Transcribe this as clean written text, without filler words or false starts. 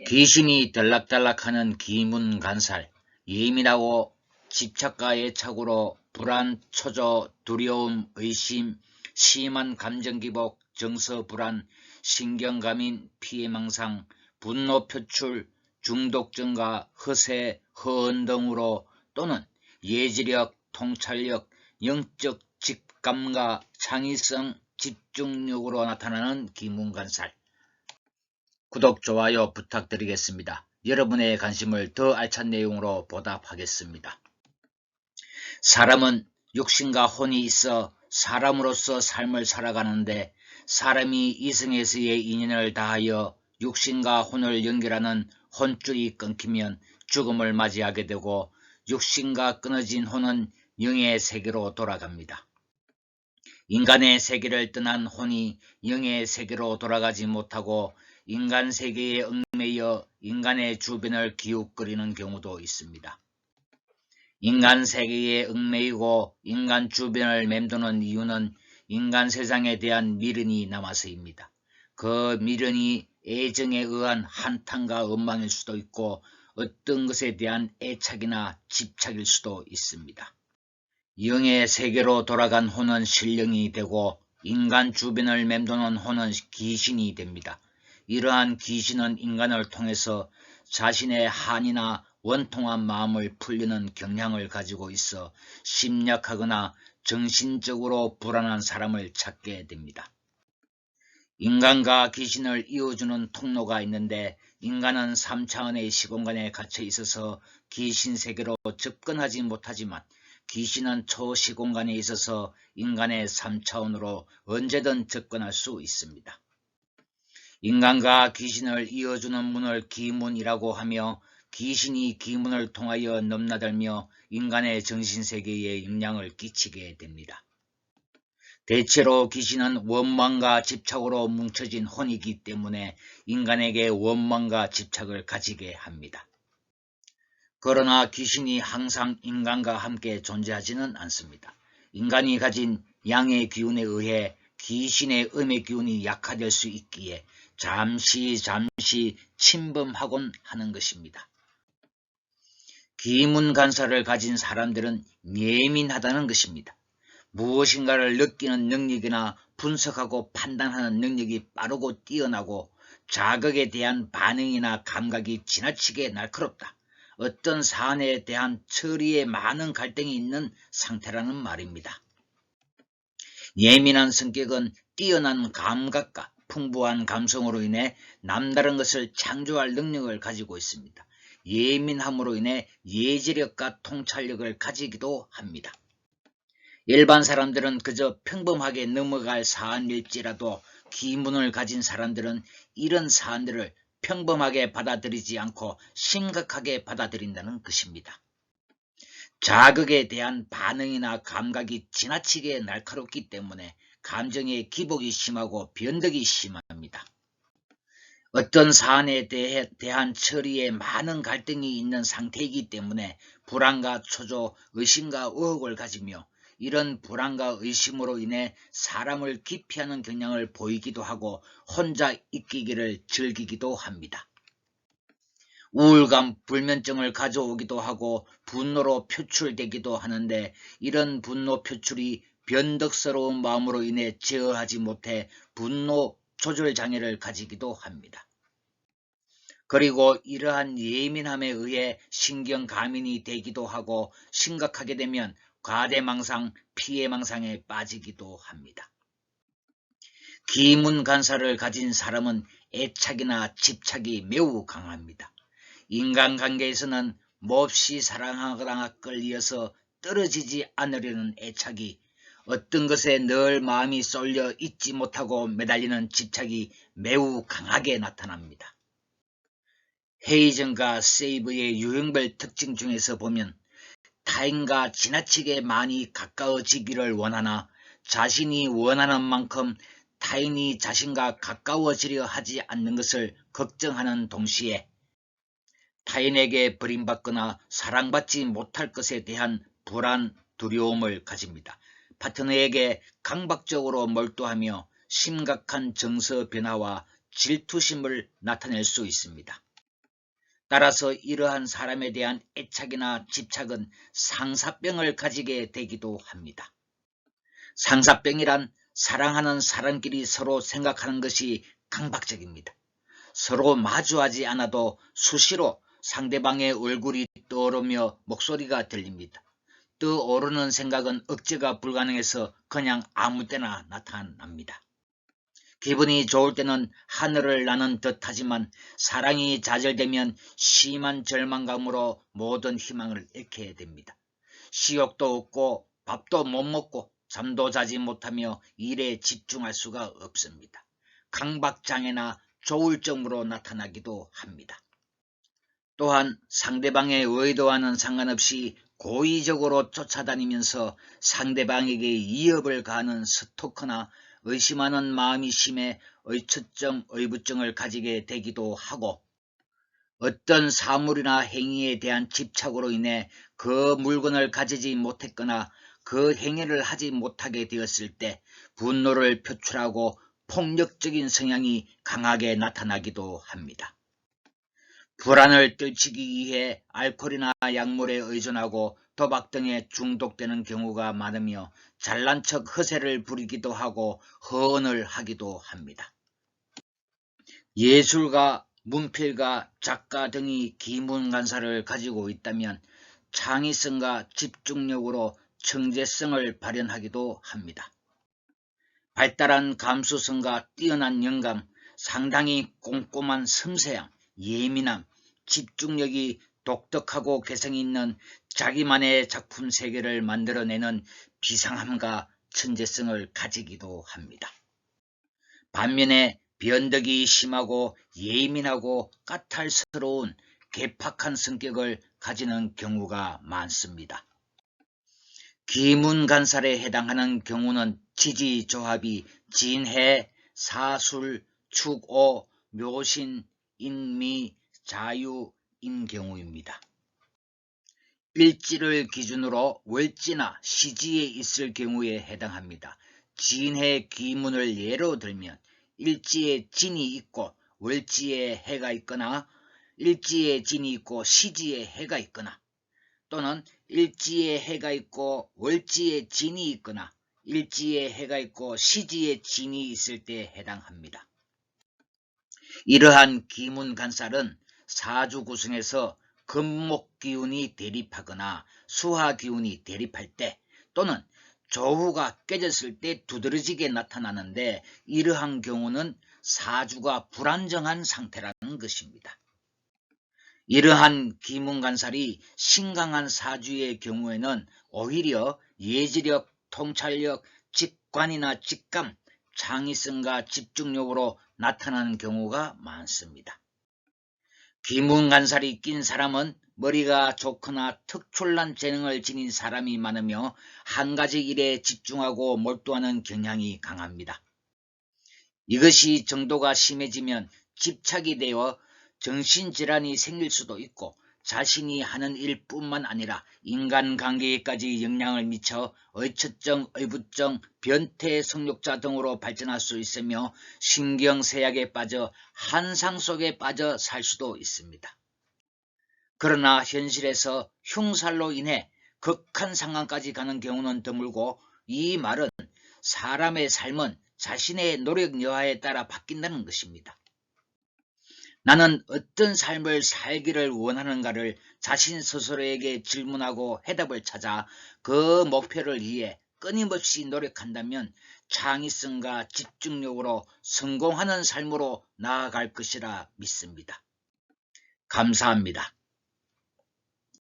귀신이 들락달락하는 기문간살, 예민하고 집착과 애착으로 불안, 초조, 두려움, 의심, 심한 감정기복, 정서불안, 신경감인, 피해망상, 분노 표출, 중독 증가, 허세, 허언 등으로 또는 예지력, 통찰력, 영적 직감과 창의성, 집중력으로 나타나는 기문간살. 구독, 좋아요 부탁드리겠습니다. 여러분의 관심을 더 알찬 내용으로 보답하겠습니다. 사람은 육신과 혼이 있어 사람으로서 삶을 살아가는데 사람이 이성에서의 인연을 다하여 육신과 혼을 연결하는 혼줄이 끊기면 죽음을 맞이하게 되고 육신과 끊어진 혼은 영의 세계로 돌아갑니다. 인간의 세계를 떠난 혼이 영의 세계로 돌아가지 못하고 인간 세계에 얽매여 인간의 주변을 기웃거리는 경우도 있습니다. 인간 세계에 얽매이고 인간 주변을 맴도는 이유는 인간 세상에 대한 미련이 남아서입니다. 그 미련이 애정에 의한 한탄과 원망일 수도 있고 어떤 것에 대한 애착이나 집착일 수도 있습니다. 영의 세계로 돌아간 혼은 신령이 되고 인간 주변을 맴도는 혼은 귀신이 됩니다. 이러한 귀신은 인간을 통해서 자신의 한이나 원통한 마음을 풀려는 경향을 가지고 있어 심약하거나 정신적으로 불안한 사람을 찾게 됩니다. 인간과 귀신을 이어주는 통로가 있는데 인간은 3차원의 시공간에 갇혀 있어서 귀신 세계로 접근하지 못하지만 귀신은 초시공간에 있어서 인간의 3차원으로 언제든 접근할 수 있습니다. 인간과 귀신을 이어주는 문을 기문이라고 하며 귀신이 기문을 통하여 넘나들며 인간의 정신세계에 영향을 끼치게 됩니다. 대체로 귀신은 원망과 집착으로 뭉쳐진 혼이기 때문에 인간에게 원망과 집착을 가지게 합니다. 그러나 귀신이 항상 인간과 함께 존재하지는 않습니다. 인간이 가진 양의 기운에 의해 귀신의 음의 기운이 약화될 수 있기에 잠시 침범하곤 하는 것입니다. 기문간살을 가진 사람들은 예민하다는 것입니다. 무엇인가를 느끼는 능력이나 분석하고 판단하는 능력이 빠르고 뛰어나고 자극에 대한 반응이나 감각이 지나치게 날카롭다. 어떤 사안에 대한 처리에 많은 갈등이 있는 상태라는 말입니다. 예민한 성격은 뛰어난 감각과 풍부한 감성으로 인해 남다른 것을 창조할 능력을 가지고 있습니다. 예민함으로 인해 예지력과 통찰력을 가지기도 합니다. 일반 사람들은 그저 평범하게 넘어갈 사안일지라도 기문을 가진 사람들은 이런 사안들을 평범하게 받아들이지 않고 심각하게 받아들인다는 것입니다. 자극에 대한 반응이나 감각이 지나치게 날카롭기 때문에 감정의 기복이 심하고 변덕이 심합니다. 어떤 사안에 대한 처리에 많은 갈등이 있는 상태이기 때문에 불안과 초조, 의심과 의혹을 가지며 이런 불안과 의심으로 인해 사람을 기피하는 경향을 보이기도 하고 혼자 있기를 즐기기도 합니다. 우울감, 불면증을 가져오기도 하고 분노로 표출되기도 하는데 이런 분노 표출이 변덕스러운 마음으로 인해 제어하지 못해 분노 조절 장애를 가지기도 합니다. 그리고 이러한 예민함에 의해 신경감인이 되기도 하고 심각하게 되면 과대망상, 피해망상에 빠지기도 합니다. 기문간살을 가진 사람은 애착이나 집착이 매우 강합니다. 인간관계에서는 몹시 사랑하거나 끌려서 떨어지지 않으려는 애착이 어떤 것에 늘 마음이 쏠려 있지 못하고 매달리는 집착이 매우 강하게 나타납니다. 헤이즌과 세이브의 유형별 특징 중에서 보면 타인과 지나치게 많이 가까워지기를 원하나 자신이 원하는 만큼 타인이 자신과 가까워지려 하지 않는 것을 걱정하는 동시에 타인에게 버림받거나 사랑받지 못할 것에 대한 불안, 두려움을 가집니다. 파트너에게 강박적으로 몰두하며 심각한 정서 변화와 질투심을 나타낼 수 있습니다. 따라서 이러한 사람에 대한 애착이나 집착은 상사병을 가지게 되기도 합니다. 상사병이란 사랑하는 사람끼리 서로 생각하는 것이 강박적입니다. 서로 마주하지 않아도 수시로 상대방의 얼굴이 떠오르며 목소리가 들립니다. 떠오르는 생각은 억제가 불가능해서 그냥 아무 때나 나타납니다. 기분이 좋을 때는 하늘을 나는 듯하지만 사랑이 좌절되면 심한 절망감으로 모든 희망을 잃게 됩니다. 식욕도 없고 밥도 못 먹고 잠도 자지 못하며 일에 집중할 수가 없습니다. 강박장애나 조울증으로 나타나기도 합니다. 또한 상대방의 의도와는 상관없이 고의적으로 쫓아다니면서 상대방에게 위협을 가하는 스토커나 의심하는 마음이 심해 의처증, 의부증을 가지게 되기도 하고, 어떤 사물이나 행위에 대한 집착으로 인해 그 물건을 가지지 못했거나 그 행위를 하지 못하게 되었을 때 분노를 표출하고 폭력적인 성향이 강하게 나타나기도 합니다. 불안을 떨치기 위해 알코올이나 약물에 의존하고 도박 등에 중독되는 경우가 많으며 잘난 척 허세를 부리기도 하고 허언을 하기도 합니다. 예술가, 문필가, 작가 등이 기문간사를 가지고 있다면 창의성과 집중력으로 청재성을 발현하기도 합니다. 발달한 감수성과 뛰어난 영감, 상당히 꼼꼼한 섬세함, 예민함, 집중력이 독특하고 개성이 있는 자기만의 작품 세계를 만들어내는 비상함과 천재성을 가지기도 합니다. 반면에 변덕이 심하고 예민하고 까탈스러운 괴팍한 성격을 가지는 경우가 많습니다. 기문간살에 해당하는 경우는 지지조합이 진해, 사술, 축오, 묘신, 인미, 자유인 경우입니다. 일지를 기준으로 월지나 시지에 있을 경우에 해당합니다. 진해 기문을 예로 들면 일지에 진이 있고 월지에 해가 있거나 일지에 진이 있고 시지에 해가 있거나 또는 일지에 해가 있고 월지에 진이 있거나 일지에 해가 있고 시지에 진이 있을 때 해당합니다. 이러한 기문간살은 사주 구성에서 금목기운이 대립하거나 수화기운이 대립할 때 또는 조후가 깨졌을 때 두드러지게 나타나는데, 이러한 경우는 사주가 불안정한 상태라는 것입니다. 이러한 기문간살이 신강한 사주의 경우에는 오히려 예지력, 통찰력, 직관이나 직감, 창의성과 집중력으로 나타나는 경우가 많습니다. 기문간살이 낀 사람은 머리가 좋거나 특출난 재능을 지닌 사람이 많으며 한 가지 일에 집중하고 몰두하는 경향이 강합니다. 이것이 정도가 심해지면 집착이 되어 정신질환이 생길 수도 있고 자신이 하는 일뿐만 아니라 인간관계에까지 영향을 미쳐 의처증, 의부증, 변태 성욕자 등으로 발전할 수 있으며 신경쇠약에 빠져 한상 속에 빠져 살 수도 있습니다. 그러나 현실에서 흉살로 인해 극한 상황까지 가는 경우는 드물고, 이 말은 사람의 삶은 자신의 노력 여하에 따라 바뀐다는 것입니다. 나는 어떤 삶을 살기를 원하는가를 자신 스스로에게 질문하고 해답을 찾아 그 목표를 위해 끊임없이 노력한다면 창의성과 집중력으로 성공하는 삶으로 나아갈 것이라 믿습니다. 감사합니다.